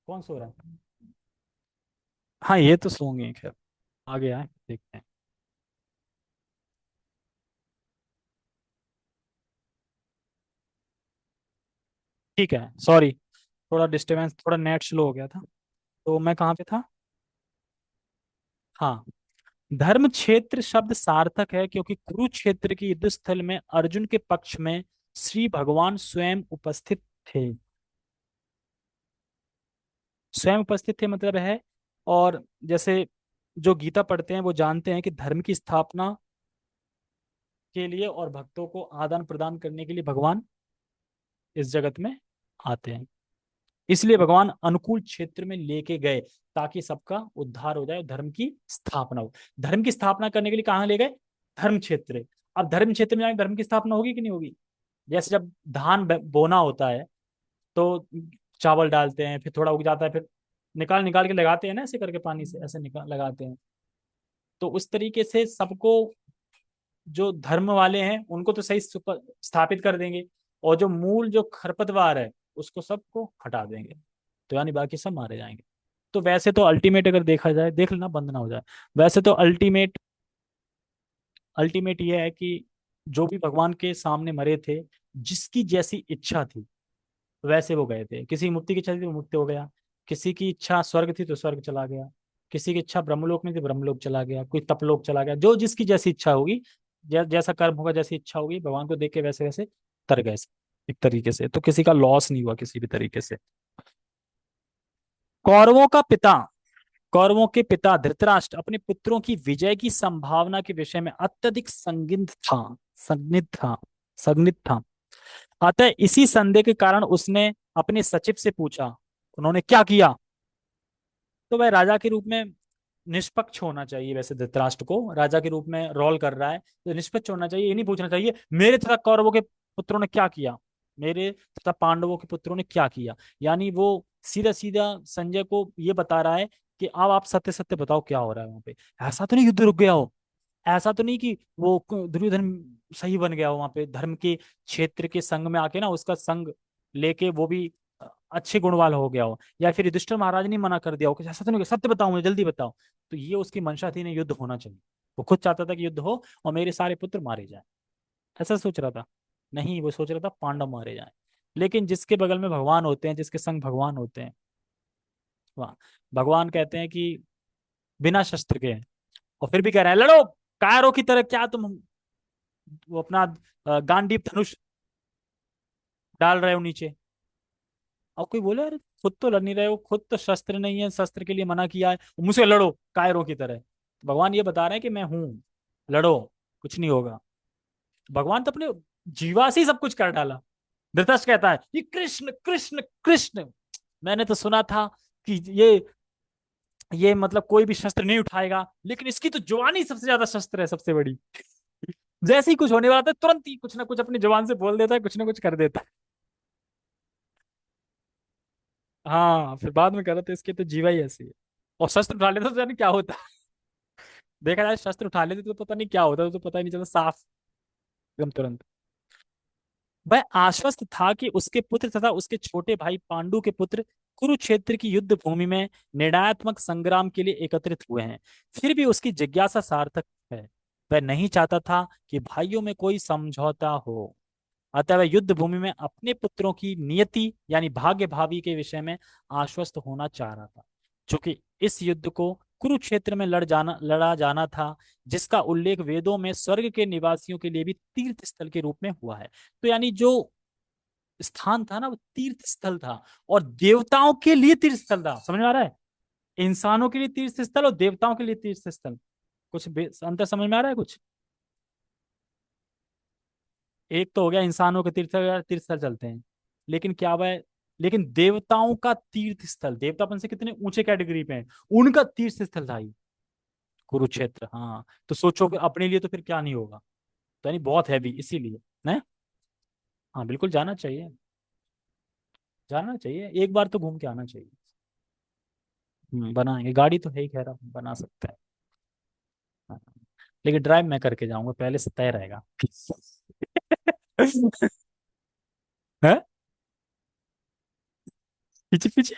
कौन सो रहा है? हाँ, ये तो सोंगे खैर। आगे आए देखते हैं। ठीक है, सॉरी, थोड़ा डिस्टरबेंस, थोड़ा नेट स्लो हो गया था। तो मैं कहाँ पे था? हाँ, धर्म क्षेत्र शब्द सार्थक है क्योंकि कुरुक्षेत्र के युद्ध स्थल में अर्जुन के पक्ष में श्री भगवान स्वयं उपस्थित थे। स्वयं उपस्थित थे मतलब है। और जैसे जो गीता पढ़ते हैं वो जानते हैं कि धर्म की स्थापना के लिए और भक्तों को आदान प्रदान करने के लिए भगवान इस जगत में आते हैं। इसलिए भगवान अनुकूल क्षेत्र में लेके गए, ताकि सबका उद्धार हो जाए, धर्म की स्थापना हो। धर्म की स्थापना करने के लिए कहाँ ले गए? धर्म क्षेत्र। अब धर्म क्षेत्र में जाके धर्म की स्थापना होगी कि नहीं होगी? जैसे जब धान बोना होता है, तो चावल डालते हैं, फिर थोड़ा उग जाता है, फिर निकाल निकाल के लगाते हैं ना, ऐसे करके पानी से ऐसे निकाल लगाते हैं। तो उस तरीके से सबको, जो धर्म वाले हैं उनको तो सही स्थापित कर देंगे, और जो मूल जो खरपतवार है उसको सबको हटा देंगे, तो यानी बाकी सब मारे जाएंगे। तो वैसे तो अल्टीमेट अगर देखा जाए, देख लेना बंद ना हो जाए, वैसे तो अल्टीमेट अल्टीमेट ये है कि जो भी भगवान के सामने मरे थे, जिसकी जैसी इच्छा थी वैसे वो गए थे। किसी की मुक्ति की इच्छा थी तो मुक्त हो गया, किसी की इच्छा स्वर्ग थी तो स्वर्ग चला गया, किसी की इच्छा ब्रह्मलोक में थी ब्रह्मलोक चला गया, कोई तपलोक चला गया, जो जिसकी जैसी इच्छा होगी, जैसा कर्म होगा, जैसी इच्छा होगी, भगवान को देख के वैसे वैसे तर गए एक तरीके से। तो किसी का लॉस नहीं हुआ किसी भी तरीके से। कौरवों का पिता कौरवों के पिता धृतराष्ट्र अपने पुत्रों की विजय की संभावना के विषय में अत्यधिक संदिग्ध था संदिग्ध था। अतः इसी संदेह के कारण उसने अपने सचिव से पूछा, उन्होंने क्या किया? तो वह राजा के रूप में निष्पक्ष होना चाहिए, वैसे धृतराष्ट्र को राजा के रूप में रोल कर रहा है तो निष्पक्ष होना चाहिए, ये नहीं पूछना चाहिए मेरे तथा कौरवों के पुत्रों ने क्या किया, मेरे तथा पांडवों के पुत्रों ने क्या किया। यानी वो सीधा सीधा संजय को ये बता रहा है कि अब आप सत्य सत्य बताओ क्या हो रहा है वहां पे। ऐसा तो नहीं युद्ध रुक गया हो, ऐसा तो नहीं कि वो दुर्योधन सही बन गया हो वहां पे, धर्म के क्षेत्र के संग में आके ना उसका संग लेके वो भी अच्छे गुण वाला हो गया हो, या फिर युधिष्ठिर महाराज ने मना कर दिया हो कि ऐसा तो नहीं, सत्य बताओ मुझे, जल्दी बताओ। तो ये उसकी मंशा थी, नहीं युद्ध होना चाहिए, वो खुद चाहता था कि युद्ध हो और मेरे सारे पुत्र मारे जाए, ऐसा सोच रहा था। नहीं, वो सोच रहा था पांडव मारे जाए। लेकिन जिसके बगल में भगवान होते हैं, जिसके संग भगवान होते हैं, वहाँ भगवान कहते हैं कि बिना शस्त्र के, और फिर भी कह रहे हैं लड़ो कायरों की तरह, क्या तुम वो अपना गांडीव धनुष डाल रहे हो नीचे। और कोई बोले अरे खुद तो लड़ नहीं रहे हो, खुद तो शस्त्र नहीं है, शस्त्र के लिए मना किया है, मुझसे लड़ो कायरों की तरह। तो भगवान ये बता रहे हैं कि मैं हूं, लड़ो, कुछ नहीं होगा। भगवान तो अपने जीवा से ही सब कुछ कर डाला। धृतराष्ट्र कहता है ये कृष्ण कृष्ण कृष्ण, मैंने तो सुना था कि ये मतलब कोई भी शस्त्र नहीं उठाएगा, लेकिन इसकी तो जुबानी सबसे ज्यादा शस्त्र है, सबसे बड़ी। जैसे ही कुछ होने वाला था तुरंत ही कुछ ना कुछ अपनी जुबान से बोल देता है, कुछ ना कुछ कर देता है। हाँ, फिर बाद में कह रहे थे इसकी तो जीवा ही ऐसी है। और शस्त्र उठा लेता तो जाने क्या होता। देखा जाए शस्त्र उठा लेते तो पता नहीं क्या होता, तो पता ही नहीं चलता, साफ एकदम तुरंत। वह आश्वस्त था कि उसके पुत्र तथा उसके छोटे भाई पांडु के पुत्र कुरुक्षेत्र की युद्ध भूमि में निर्णयात्मक संग्राम के लिए एकत्रित हुए हैं। फिर भी उसकी जिज्ञासा सार्थक है। वह नहीं चाहता था कि भाइयों में कोई समझौता हो, अतः वह युद्ध भूमि में अपने पुत्रों की नियति यानी भाग्य भावी के विषय में आश्वस्त होना चाह रहा था। चूंकि इस युद्ध को कुरुक्षेत्र में लड़ा जाना था, जिसका उल्लेख वेदों में स्वर्ग के निवासियों के लिए भी तीर्थ स्थल के रूप में हुआ है। तो यानी जो स्थान था ना, वो तीर्थ स्थल था, और देवताओं के लिए तीर्थ स्थल था, समझ में आ रहा है? इंसानों के लिए तीर्थ स्थल और देवताओं के लिए तीर्थ स्थल, कुछ अंतर समझ में आ रहा है कुछ? एक तो हो गया इंसानों के तीर्थ स्थल चलते हैं, लेकिन क्या हुआ है, लेकिन देवताओं का तीर्थ स्थल, देवतापन से कितने ऊंचे कैटेगरी पे हैं, उनका तीर्थ स्थल था ये कुरुक्षेत्र। हाँ, तो सोचो कि अपने लिए तो फिर क्या नहीं होगा। तो यानी बहुत हैवी इसीलिए ना। हाँ बिल्कुल जाना चाहिए, जाना चाहिए, एक बार तो घूम के आना चाहिए। बनाएंगे, गाड़ी तो है ही, खैर हम बना सकते हैं। हाँ, लेकिन ड्राइव मैं करके जाऊंगा, पहले से तय रहेगा। है, पीछे पीछे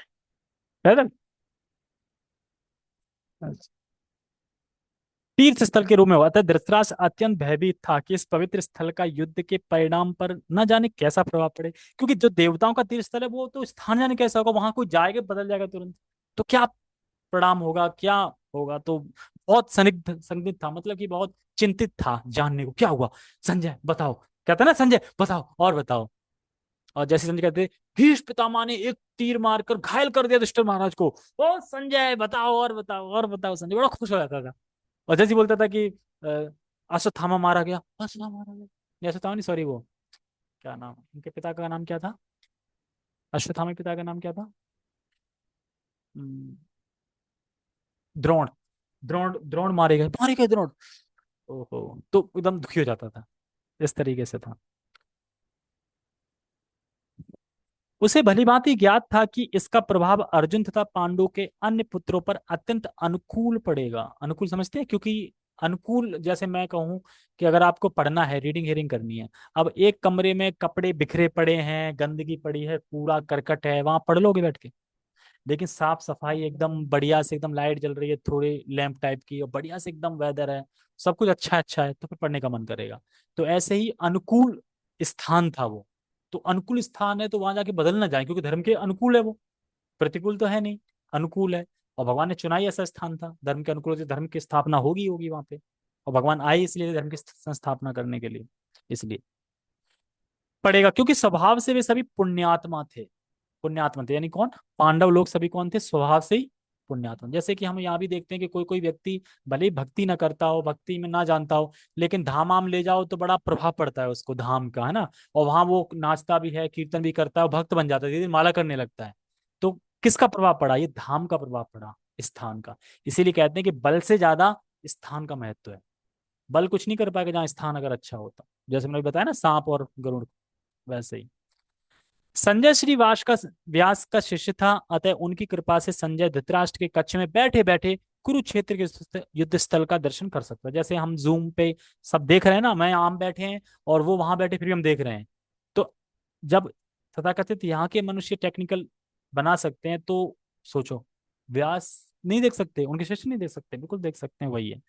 पैदल। तीर्थ स्थल के रूप में हुआ था। धृतराष्ट्र अत्यंत भयभीत था कि इस पवित्र स्थल का युद्ध के परिणाम पर न जाने कैसा प्रभाव पड़े, क्योंकि जो देवताओं का तीर्थ स्थल है वो तो स्थान जाने कैसा होगा, वहां कोई जाएगा बदल जाएगा तुरंत, तो क्या परिणाम होगा, क्या होगा। तो बहुत संदिग्ध था, मतलब कि बहुत चिंतित था जानने को क्या हुआ। संजय बताओ, कहता ना संजय बताओ और बताओ। और जैसे संजय कहते, भीष्म पितामह ने एक तीर मारकर घायल कर दिया युधिष्ठिर महाराज को। ओ संजय बताओ और बताओ और बताओ, संजय बड़ा खुश हो जाता था। और जैसे ही बोलता था कि अश्वत्थामा मारा गया, अश्वत्थामा मारा गया, नहीं अश्वत्थामा नहीं, सॉरी, वो क्या नाम, उनके पिता का नाम क्या था, अश्वत्थामा के पिता का नाम क्या था? हम्म, द्रोण। द्रोण, द्रोण मारे गए, मारे गए द्रोण। ओहो, तो एकदम दुखी हो जाता था, इस तरीके से था। उसे भली भांति ज्ञात था कि इसका प्रभाव अर्जुन तथा पांडु के अन्य पुत्रों पर अत्यंत अनुकूल पड़ेगा। अनुकूल समझते हैं, क्योंकि अनुकूल जैसे मैं कहूं कि अगर आपको पढ़ना है, रीडिंग हेयरिंग करनी है, अब एक कमरे में कपड़े बिखरे पड़े हैं, गंदगी पड़ी है, कूड़ा करकट है, वहां पढ़ लोगे बैठ के? लेकिन साफ सफाई एकदम बढ़िया से, एकदम लाइट जल रही है थोड़ी लैंप टाइप की, और बढ़िया से एकदम वेदर है, सब कुछ अच्छा अच्छा है, तो फिर पढ़ने का मन करेगा। तो ऐसे ही अनुकूल स्थान था वो। तो अनुकूल स्थान है तो वहां जाके बदल ना जाए, क्योंकि धर्म के अनुकूल है वो, प्रतिकूल तो है नहीं, अनुकूल है। और भगवान ने चुना ही ऐसा स्थान था धर्म के अनुकूल, से धर्म की स्थापना होगी होगी वहां पे। और भगवान आए इसलिए धर्म की संस्थापना करने के लिए, इसलिए पड़ेगा, क्योंकि स्वभाव से वे सभी पुण्यात्मा थे। पुण्यात्मा थे यानी कौन? पांडव लोग सभी कौन थे? स्वभाव से ही पुण्यात्मा। जैसे कि हम यहाँ भी देखते हैं कि कोई कोई व्यक्ति भले ही भक्ति ना करता हो, भक्ति में ना जानता हो, लेकिन धाम आम ले जाओ तो बड़ा प्रभाव पड़ता है उसको धाम का, है ना। और वहां वो नाचता भी है, कीर्तन भी करता है, भक्त बन जाता है, धीरे धीरे माला करने लगता है। तो किसका प्रभाव पड़ा? ये धाम का प्रभाव पड़ा, स्थान का। इसीलिए कहते हैं कि बल से ज्यादा स्थान का महत्व है। बल कुछ नहीं कर पाएगा जहाँ स्थान अगर अच्छा होता, जैसे मैंने बताया ना सांप और गरुड़, वैसे ही। संजय श्री व्यास का शिष्य था, अतः उनकी कृपा से संजय धृतराष्ट्र के कक्ष में बैठे बैठे कुरुक्षेत्र के युद्ध स्थल का दर्शन कर सकता है। जैसे हम जूम पे सब देख रहे हैं ना, मैं आम बैठे हैं और वो वहां बैठे, फिर भी हम देख रहे हैं। तो जब तथाकथित यहाँ के मनुष्य टेक्निकल बना सकते हैं, तो सोचो व्यास नहीं देख सकते, उनके शिष्य नहीं देख सकते? बिल्कुल देख सकते हैं, वही है।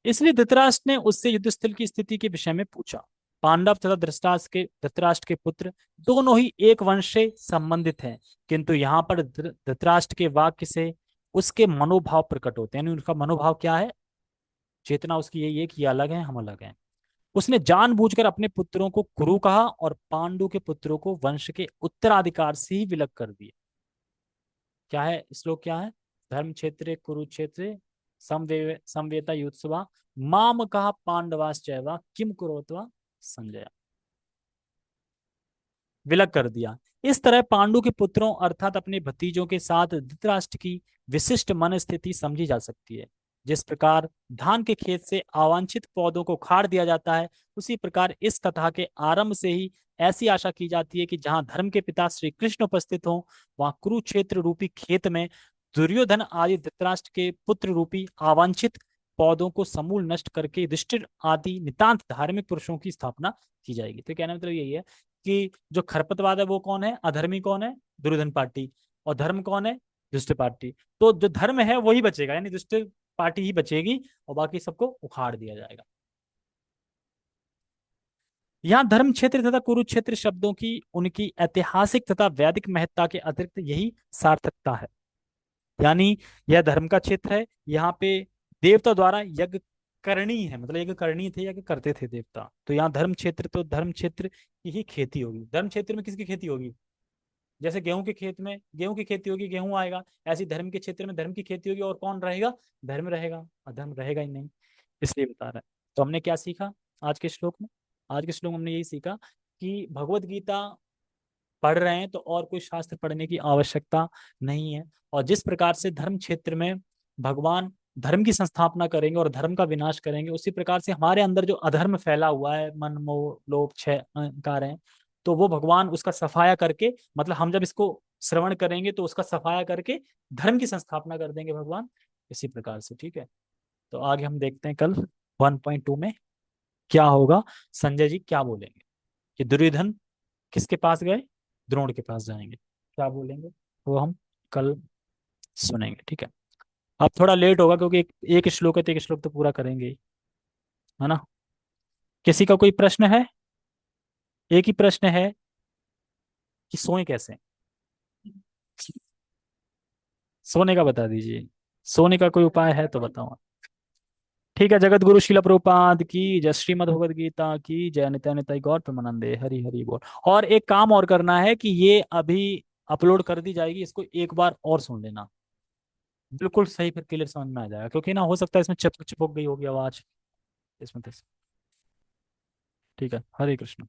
इसलिए धृतराष्ट्र ने उससे युद्ध स्थल की स्थिति के विषय में पूछा। पांडव तथा धृतराष्ट्र के पुत्र दोनों ही एक वंश से संबंधित हैं, किंतु यहाँ पर धृतराष्ट्र के वाक्य से उसके मनोभाव प्रकट होते हैं, यानी उनका मनोभाव क्या है, चेतना उसकी यही है कि ये अलग है, हम अलग हैं। उसने जानबूझकर अपने पुत्रों को कुरु कहा और पांडु के पुत्रों को वंश के उत्तराधिकार से ही विलग कर दिया। क्या है श्लोक, क्या है, धर्म क्षेत्र कुरुक्षेत्र समवेता युत्सवा माम कहा पांडवाश्चैव किम कुरुत्वा संजय, विलग कर दिया। इस तरह पांडु के पुत्रों अर्थात अपने भतीजों के साथ धृतराष्ट्र की विशिष्ट मन स्थिति समझी जा सकती है। जिस प्रकार धान के खेत से अवांछित पौधों को उखाड़ दिया जाता है, उसी प्रकार इस कथा के आरंभ से ही ऐसी आशा की जाती है कि जहां धर्म के पिता श्री कृष्ण उपस्थित हों, वहां कुरुक्षेत्र रूपी खेत में दुर्योधन आदि धृतराष्ट्र के पुत्र रूपी अवांछित पौधों को समूल नष्ट करके युधिष्ठिर आदि नितांत धार्मिक पुरुषों की स्थापना की जाएगी। तो कहने मतलब यही है कि जो खरपतवाद है वो कौन है, अधर्मी कौन है, दुर्योधन पार्टी, और धर्म कौन है, युधिष्ठिर पार्टी। तो जो धर्म है वही बचेगा, यानी युधिष्ठिर पार्टी ही बचेगी और बाकी सबको उखाड़ दिया जाएगा। यहाँ धर्म क्षेत्र तथा कुरुक्षेत्र शब्दों की उनकी ऐतिहासिक तथा वैदिक महत्ता के अतिरिक्त यही सार्थकता है। यानी यह धर्म का क्षेत्र है, यहाँ पे देवता द्वारा यज्ञ करनी है, मतलब यज्ञ करनी थे, यज्ञ करते थे देवता। तो यहाँ धर्म क्षेत्र, तो धर्म क्षेत्र की ही खेती होगी। धर्म क्षेत्र में किसकी खेती होगी, जैसे गेहूं के खेत में गेहूं की खेती होगी, गेहूं आएगा, ऐसी धर्म के क्षेत्र में धर्म की खेती होगी, और कौन रहेगा, धर्म रहेगा, अधर्म रहेगा ही नहीं। इसलिए बता रहा है। तो हमने क्या सीखा आज के श्लोक में, आज के श्लोक में हमने यही सीखा कि भगवत गीता पढ़ रहे हैं तो और कोई शास्त्र पढ़ने की आवश्यकता नहीं है। और जिस प्रकार से धर्म क्षेत्र में भगवान धर्म की संस्थापना करेंगे और धर्म का विनाश करेंगे, उसी प्रकार से हमारे अंदर जो अधर्म फैला हुआ है, मन मोह लोभ छह अहंकार है, तो वो भगवान उसका सफाया करके, मतलब हम जब इसको श्रवण करेंगे तो उसका सफाया करके धर्म की संस्थापना कर देंगे भगवान, इसी प्रकार से। ठीक है, तो आगे हम देखते हैं कल 1.2 में क्या होगा, संजय जी क्या बोलेंगे कि दुर्योधन किसके पास गए, द्रोण के पास जाएंगे, क्या बोलेंगे वो हम कल सुनेंगे। ठीक है, अब थोड़ा लेट होगा क्योंकि एक श्लोक है तो एक श्लोक तो पूरा करेंगे ही, है ना। किसी का कोई प्रश्न है, एक ही प्रश्न है कि सोए कैसे, सोने का बता दीजिए, सोने का कोई उपाय है तो बताओ। ठीक है, जगत गुरु शिला प्रभुपाद की जय, श्रीमद् भगवद गीता की जय, नित्य नित्य गौर प्रेमानंदे, हरि हरि बोल। और एक काम और करना है कि ये अभी अपलोड कर दी जाएगी, इसको एक बार और सुन लेना, बिल्कुल सही, फिर क्लियर समझ में आ जाएगा, क्योंकि ना हो सकता है इसमें चिपक चिपक गई होगी आवाज इसमें तो। ठीक है, हरे कृष्ण।